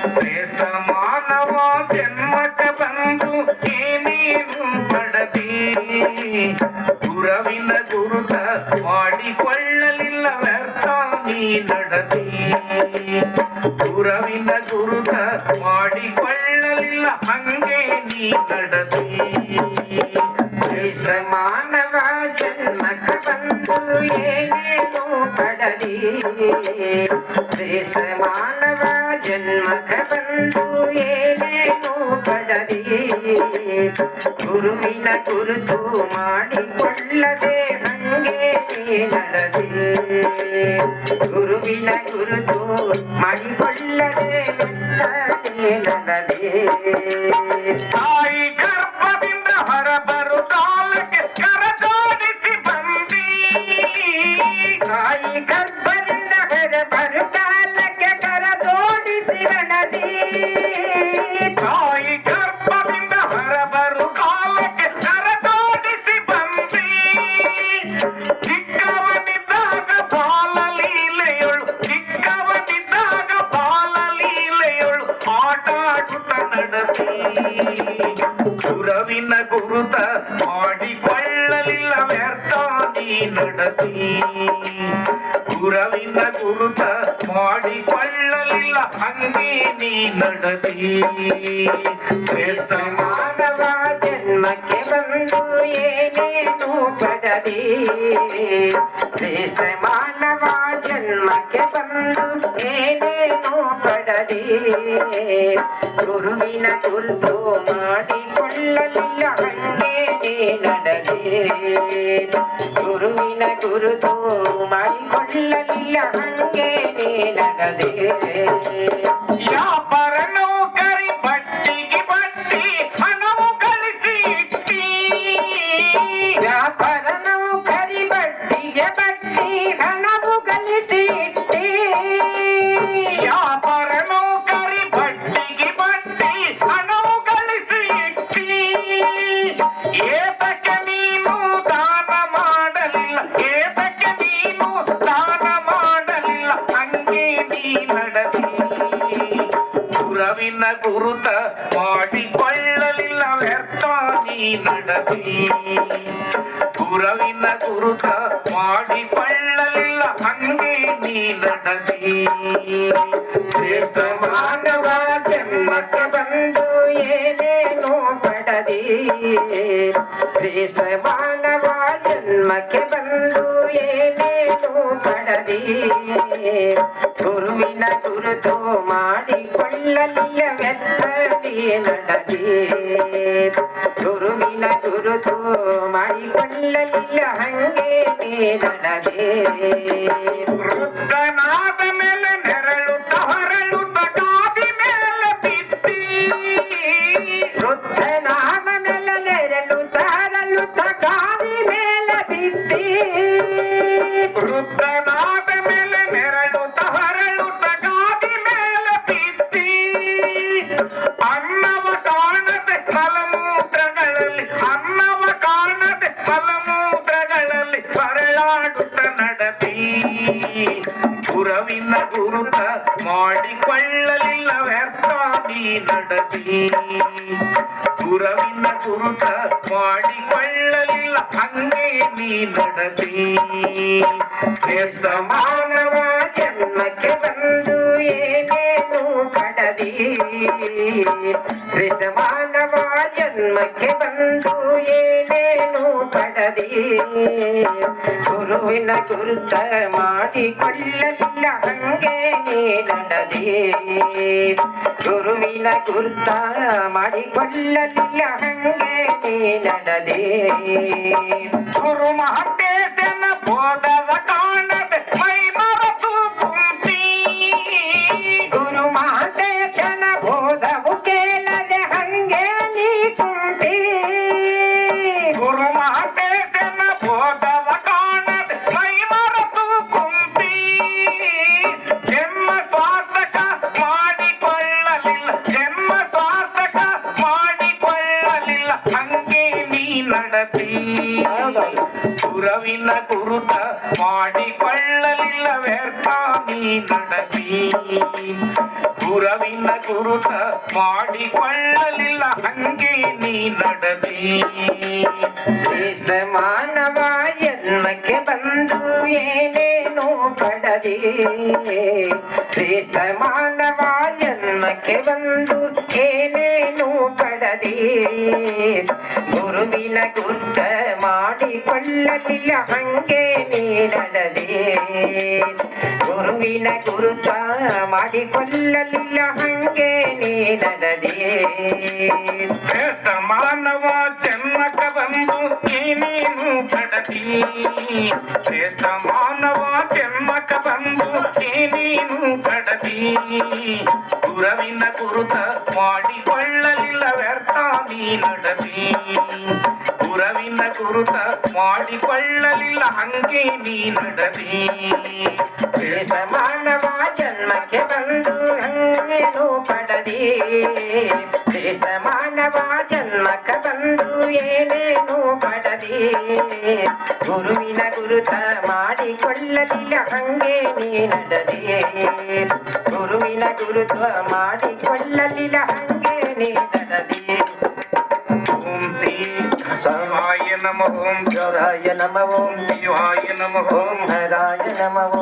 ಶ್ರೇಷ್ಠ ಮಾನವ ಜನ್ಮಕ್ಕೆ ಬಂದು ಏನೇನು ಪಡದಿ ಗುರುವಿನ ಗುರುತ ಮಾಡಿಕೊಳ್ಳಲಿಲ್ಲ ವ್ಯರ್ಥ ನೀ ನಡದಿ ಗುರುವಿನ ಗುರುತ ಮಾಡಿಕೊಳ್ಳಲಿಲ್ಲ ಹಂಗೆ ನೀ ನಡದಿ ಶ್ರೇಷ್ಠ ಮಾನವ ಜನ್ಮಕ್ಕೆ ಬಂದು ಏನೇನು ಪಡದಿ ಶ್ರೇಷ್ಠ ಮಾನವ ಜನ್ಮಕ್ಕೆ ಬಂದು ಏನೇನು ಪಡದಿ ಗುರುವಿನ ಗುರುತು ಮಾಡಿಕೊಳ್ಳದೆ ಹಂಗೆ ನಡದಿ ಗುರುವಿನ ಗುರುತು ಮಾಡಿಕೊಳ್ಳದೆ ನಡದಿ ತಾಯಿ ಗರ್ಭದಿಂದ ಹೊರಬರು ಕಾಲಕ್ಕೆ ಕರಜೋಡಿಸಿ ಬಂದಿ ತಾಯಿ ಗರ್ಭದಿಂದ ಹೊರಬರು ಕಾಲಕ್ಕೆ ಕರಜೋಡಿಸಿ ನಡದಿ ತಾಯಿ ಗರ್ಭದಿಂದ ಹೊರಬರು ಕಾಲಕ್ಕೆ ಕರಜೋಡಿಸಿ ಬಂದಿ ಚಿಕ್ಕವನಿದ್ದಾಗ ಬಾಲಲೀಲೆಯೊಳು ಚಿಕ್ಕವನಿದ್ದಾಗ ಬಾಲಲೀಲೆಯೊಳು ಆಟಾಡುತ್ತ ನಡೆಸಿ ಗುರುವಿನ ಗುರುತ ಮಾಡಿಕೊಳ್ಳಲಿಲ್ಲ ವ್ಯರ್ಥ ನೀ ನಡದಿ ಗುರುವಿನ ಗುರುತ ಮಾಡಿಕೊಳ್ಳಲಿಲ್ಲ ಹಂಗೆ ನೀ ನಡದಿ ಶ್ರೇಷ್ಠ ಮಾನವ ಜನ್ಮಕ್ಕೆ ಬಂದು ಏನೇನು ಪಡದಿ ಶ್ರೇಷ್ಠ ಮಾನವ ಜನ್ಮಕ್ಕೆ ಬಂದು ಏನೇನು ಪಡದಿ ಗುರುವಿನ ಗುರುತು ಮಾಡಿಕೊಳ್ಳಲಿಲ್ಲ ಹಂಗೆ ನಡದಿ ಗುರುವಿನ ಗುರುತು ಮಾಡಿಕೊಳ್ಳಲಿಲ್ಲ ಹಂಗೆ ನಡದಿ ವ್ಯಾಪಾರ ನೌಕರಿ ಬಟ್ಟಿಗೆ ಬಟ್ಟಿ ಹಣವು ಗಳಿಸಿ ಇಟ್ಟಿ ವ್ಯಾಪಾರ ನೌಕರಿ ಬಡ್ಡಿಗೆ ಬಡ್ಡಿ ಹಣವು ಗಳಿಸಿ ಇಟ್ಟಿ ವ್ಯಾಪಾರ ನೌಕರಿ ಬಟ್ಟಿಗೆ ಬಟ್ಟಿ ಹಣವು ಗಳಿಸಿ ಇಟ್ಟಿ ಏತಕ್ಕೆ ನೀನು ದಾನ ಮಾಡಲಿಲ್ಲ ಏತಕ್ಕೆ ನೀನು ದಾನ ಮಾಡಲಿಲ್ಲ ಹಂಗೆ ನೀ ನಡದಿ ಗುರುವಿನ ಗುರುತ ಮಾಡಿಕೊಳ್ಳಲಿಲ್ಲ ವ್ಯರ್ಥ ನೀ ನಡದಿ ಗುರುವಿನ ಗುರುತ ಮಾಡಿಕೊಳ್ಳಲಿಲ್ಲ ಹಂಗೆ ನೀ ನಡದಿ ಶ್ರೇಷ್ಠ ಮಾನವ ಜನ್ಮಕ್ಕೆ ಬಂದು ಏನೇನು ಪಡದಿ ಶ್ರೇಷ್ಠ ಮಾನವ ಜನ್ಮಕ್ಕೆ ಬಂದು ಏನೇನು ಪಡದಿ ಗುರುವಿನ ಗುರುತು ಮಾಡಿಕೊಳ್ಳಲಿಲ್ಲ ವ್ಯರ್ಥದಿ ನಡದಿ ಗುರುವಿನ ಗುರುತು ಮಾಡಿಕೊಳ್ಳಲಿಲ್ಲ ಹಂಗೆ ನಡದಿ ವೃದ್ಧನಾದ ಮೇಲೆ ನೆರಳುತ್ತ ಹೊರಳುತ್ತ ಗಾದಿ ಮೇಲೆ ಬಿದ್ದಿ ವೃದ್ಧನಾದ ಮೇಲೆ ನೆರಳುತ್ತ ಹರಳುತ್ತ ಗಾದಿ ಮೇಲೆ ಬಿದ್ದಿ ವೃದ್ಧನಾದ ಮೇಲೆ ನೆರಳುತ್ತ ಹೊರಳುತ್ತ ಗಾದಿ ಮೇಲೆ ಬಿದ್ದಿ ಅನ್ನವ ಕಾಣದೆ ಮಲಮೂತ್ರಗಳಲ್ಲಿ ಅನ್ನವ ಕಾಣದೆ ಮಲಮೂತ್ರಗಳಲ್ಲಿ ಬರಳಾಡುತ್ತ ನಡದಿ ಗುರುವಿನ ಗುರುತ ಮಾಡಿಕೊಳ್ಳಲಿಲ್ಲ ವ್ಯರ್ಥ ನೀ ನಡದಿ ಗುರುವಿನ ಗುರುತ ಮಾಡಿಕೊಳ್ಳಲಿಲ್ಲ ಹಂಗೆ ನೀ ನಡದಿ ಶ್ರೇಷ್ಠ ಮಾನವ ಜನ್ಮಕ್ಕೆ ಬಂದು ಏನೇನು ಪಡದಿ ಶ್ರೇಷ್ಠ ಮಾನವ ಜನ್ಮಕ್ಕೆ ಬಂದು ಏನೇನು ಪಡದಿ ಗುರುವಿನ ಗುರುತ ಮಾಡಿಕೊಳ್ಳಲಿಲ್ಲ ಹಂಗೆ ನಡದಿ ಗುರುವಿನ ಗುರುತ ಮಾಡಿಕೊಳ್ಳಲಿಲ್ಲ ಹಂಗೆ ನಡದಿ ಗುರು ಮಹಂತೇಶನ ಬೋಧವ ಕಾಣದೆ ಮೈ ಮರೆತು ಕುಂತಿ ಗುರು ಮಹಂತೇಶನ ಬೋಧವು ಕೇಳದೆ ಹಂಗೆ ನೀ ಕುಂತಿ ಗುರು ಮಹಂತೇಶನ ಬೋಧವ ಕಾಣದೆ ಮೈ ಮರೆತು ಕುಂತಿ ಜನ್ಮ ಸ್ವಾರ್ಥಕ ಮಾಡಿಕೊಳ್ಳಲಿಲ್ಲ ಜನ್ಮ ಸ್ವಾರ್ಥಕ ಮಾಡಿಕೊಳ್ಳಲಿಲ್ಲ ಹಂಗೆ ನೀ ನಡದಿ ಗುರುವಿನ ಗುರುತ ಮಾಡಿಕೊಳ್ಳಲಿಲ್ಲ ವ್ಯರ್ಥ ನೀ ನಡದಿ ಗುರುವಿನ ಗುರುತ ಮಾಡಿಕೊಳ್ಳಲಿಲ್ಲ ಹಂಗೆ ನೀ ನಡೆದಿ ಶ್ರೇಷ್ಠ ಮಾನವ ಜನ್ಮಕ್ಕೆ ಬಂದು ಏನೇನು ಪಡದಿ ಶ್ರೇಷ್ಠ ಮಾನವ ಜನ್ಮಕ್ಕೆ ಬಂದು ಏನೇನು ಪಡದಿ ಗುರುವಿನ ಗುರುತ ಮಾಡಿಕೊಳ್ಳಲಿಲ್ಲ ಹಂಗೆ ನೀ ನಡೆದಿ ಗುರುವಿನ ಗುರುತ ಮಾಡಿಕೊಳ್ಳಲಿಲ್ಲ ಹಂಗೆ ನೀ ನಡೆದಿ ಶ್ರೇಷ್ಠ ಮಾನವ ಜನ್ಮಕ ಬಂದು ಏನೇನು ಪಡದಿ ಶ್ರೇಷ್ಠ ಮಾನವ ಜನ್ಮಕ ಬಂದು ಏನೇನು ಪಡದಿ ಗುರುವಿನ ಗುರುತ ಮಾಡಿಕೊಳ್ಳಲಿಲ್ಲ ವ್ಯರ್ಥ ನೀ ನಡೆದಿ ಗುರುವಿನ ಗುರುತ ಮಾಡಿಕೊಳ್ಳಲಿಲ್ಲ ಹಂಗೆ ನೀ ನಡೆದಿ ಶ್ರೇಷ್ಠ ಮಾನವ ಜನ್ಮಕ್ಕೆ ಬಂದು ಹಂಗೇನು ಪಡದಿ ಶ್ರೇಷ್ಠ ಮಾನವ ಜನ್ಮಕ್ಕೆ ಬಂದು ಏನೇನು ಪಡದಿ ಗುರುವಿನ ಗುರುತ ಮಾಡಿಕೊಳ್ಳಲಿಲ್ಲ ಹಂಗೆ ನೀ ನಡೆದಿ ಗುರುವಿನ ಗುರುತ ಮಾಡಿಕೊಳ್ಳಲಿಲ್ಲ ಹಂಗೆ ನೀ ನಡೆದಿ ಓಂ ಶ್ರೀ ಶಿವಾಯ ನಮಃ ಓಂ ಗೌರಾಯ ನಮಃ ಓಂ ಶಿವಾಯ ನಮಃ ಓಂ ಹರಾಯ ನಮಃ